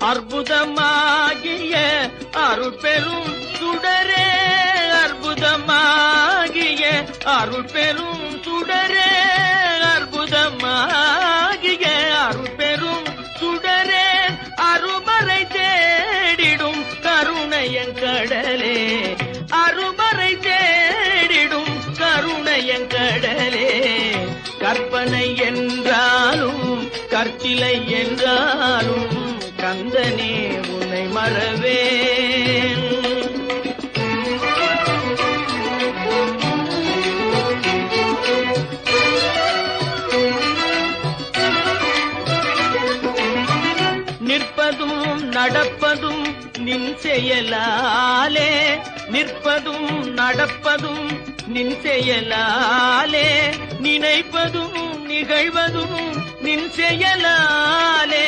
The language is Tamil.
அற்புதமாகிய அருட்பெரும் சுடரே, அற்புதமாகிய அருட்பெரும் சுடரே, அற்புதமாகிய அருட்பெரும் சுடரே, அருமறை தேடிடும் கருணையங்கடலே, அருமறை தேடிடும் கருணையங்கடலே. கற்பனை என்றாலும் கற்சிலை என்றாலும் கந்தனே உன்னை மறவேன். நிற்பதும் நடப்பதும் நின் செயலாலே, நிற்பதும் நடப்பதும் நின் செயலாலே, நினைப்பதும் நிகழ்வதும் நின் செயலாலே.